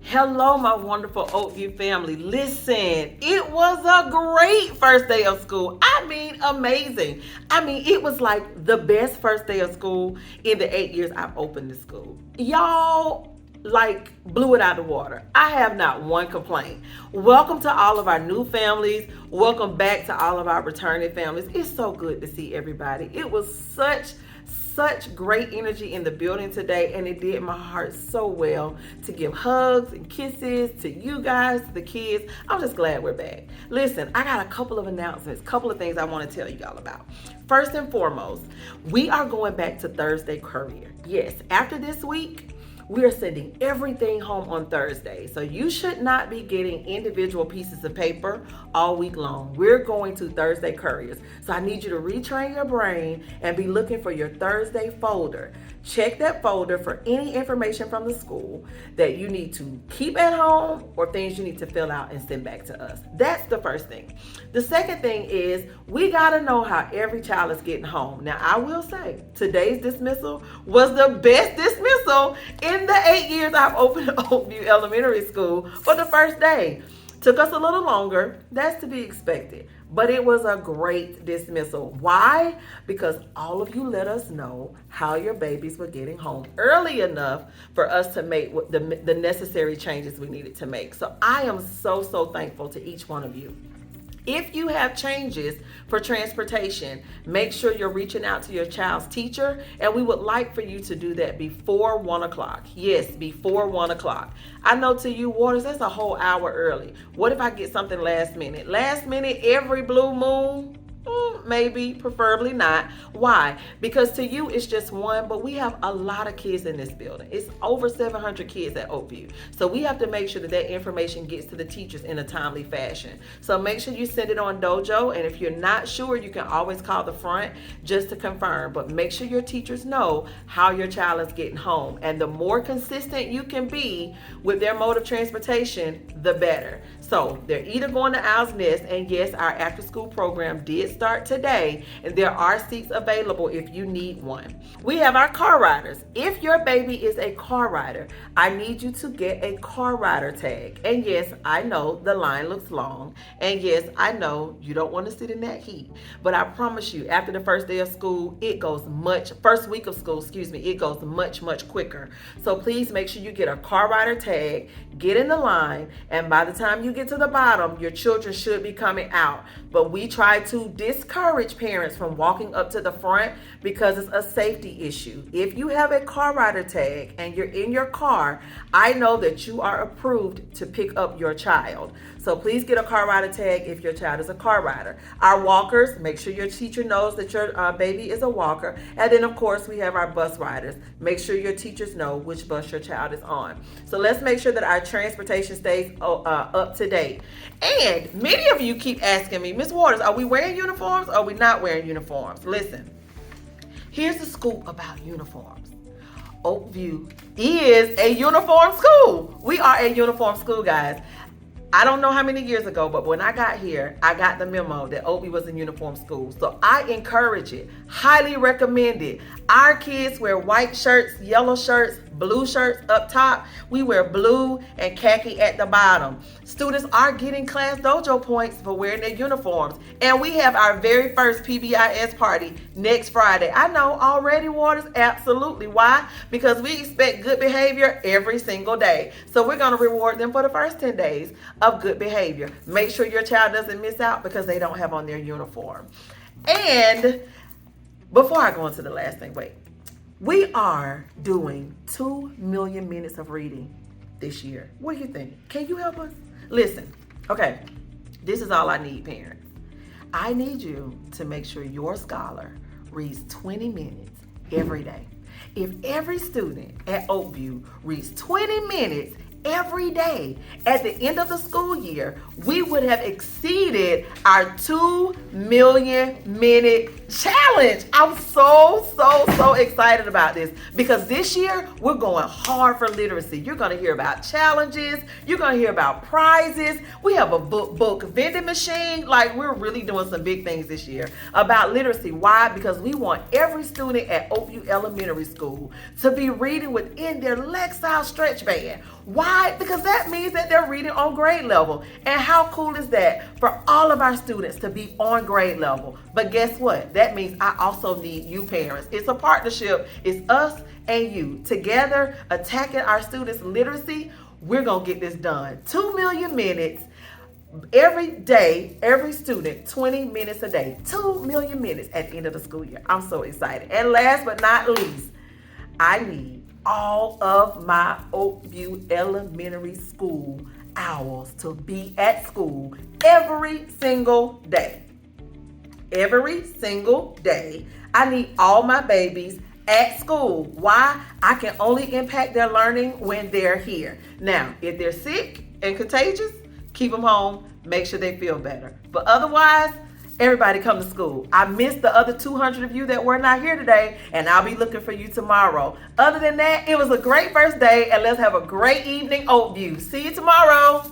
Hello, my wonderful Oakview family. Listen, it was a great first day of school. I mean, amazing. It was like the best first day of school in the 8 years I've opened the school. Y'all, like, blew it out of the water. I have not one complaint. Welcome to all of our new families. Welcome back to all of our returning families. It's so good to see everybody. It was such great energy in the building today, and it did my heart so well to give hugs and kisses to you guys, to the kids. I'm just glad we're back. Listen, I got a couple of announcements, couple of things I want to tell you all about. First and foremost, we are going back to Thursday Courier. Yes, after this week, we are sending everything home on Thursday. So you should not be getting individual pieces of paper all week long. We're going to Thursday Couriers. So I need you to retrain your brain and be looking for your Thursday folder. Check that folder for any information from the school that you need to keep at home or things you need to fill out and send back to us. That's the first thing. The second thing is we got to know how every child is getting home. Now, I will say today's dismissal was the best dismissal in the 8 years I've opened Oakview Elementary School for the first day. Took us a little longer. That's to be expected. But it was a great dismissal. Why? Because all of you let us know how your babies were getting home early enough for us to make the necessary changes we needed to make. So I am so thankful to each one of you. If you have changes for transportation, make sure you're reaching out to your child's teacher, and we would like for you to do that before 1 o'clock. Yes, before 1 o'clock. I know to you, Waters, that's a whole hour early. What if I get something last minute? Last minute, every blue moon? Maybe, preferably not. Why? Because to you it's just one, but we have a lot of kids in this building. It's over 700 kids at Oakview. So we have to make sure that information gets to the teachers in a timely fashion. So make sure you send it on Dojo, and if you're not sure, you can always call the front just to confirm. But make sure your teachers know how your child is getting home. And the more consistent you can be with their mode of transportation, the better. So they're either going to Owl's Nest, and yes, our after school program did start today, and there are seats available if you need one. We have our car riders. If your baby is a car rider, I need you to get a car rider tag. And yes, I know the line looks long, and yes, I know you don't want to sit in that heat, but I promise you, after the first day of school, first week of school, it goes much quicker. So please make sure you get a car rider tag, get in the line, and by the time you get to the bottom, your children should be coming out. But we try to discourage parents from walking up to the front because it's a safety issue. If you have a car rider tag and you're in your car, I know that you are approved to pick up your child. So please get a car rider tag if your child is a car rider. Our walkers, make sure your teacher knows that your baby is a walker. And then of course we have our bus riders. Make sure your teachers know which bus your child is on. So let's make sure that our transportation stays up to date. And many of you keep asking me, Miss Waters, are we wearing uniforms or are we not wearing uniforms? Listen, here's the scoop about uniforms. Oakview is a uniform school. We are a uniform school, guys. I don't know how many years ago, but when I got here, I got the memo that Oakview was a uniform school. So I encourage it, highly recommend it. Our kids wear white shirts, yellow shirts, blue shirts up top. We wear blue and khaki at the bottom. Students are getting Class Dojo points for wearing their uniforms. And we have our very first PBIS party next Friday. I know already, Waters, absolutely. Why? Because we expect good behavior every single day. So we're going to reward them for the first 10 days of good behavior. Make sure your child doesn't miss out because they don't have on their uniform. And before I go into the last thing, we are doing 2 million minutes of reading this year. What do you think? Can you help us? Listen, okay, this is all I need, parents. I need you to make sure your scholar reads 20 minutes every day. If every student at Oakview reads 20 minutes every day at the end of the school year, we would have exceeded our 2 million minute challenge. I'm so excited about this because this year we're going hard for literacy. You're going to hear about challenges. You're going to hear about prizes. We have a book vending machine. Like, we're really doing some big things this year about literacy. Why? Because we want every student at Oakview Elementary School to be reading within their Lexile stretch band. Why? Because that means that they're reading on grade level. And how cool is that for all of our students to be on grade level? But guess what? That means I also need you parents. It's a partnership. It's us and you. Together, attacking our students' literacy, we're going to get this done. 2 million minutes every day, every student, 20 minutes a day. 2 million minutes at the end of the school year. I'm so excited. And last but not least, I need all of my Oakview Elementary School owls to be at school every single day. Every single day, I need all my babies at school. Why? I can only impact their learning when they're here. Now, if they're sick and contagious, keep them home, make sure they feel better. But otherwise, everybody come to school. I missed the other 200 of you that were not here today, and I'll be looking for you tomorrow. Other than that, it was a great first day, and let's have a great evening, Oakview. See you tomorrow.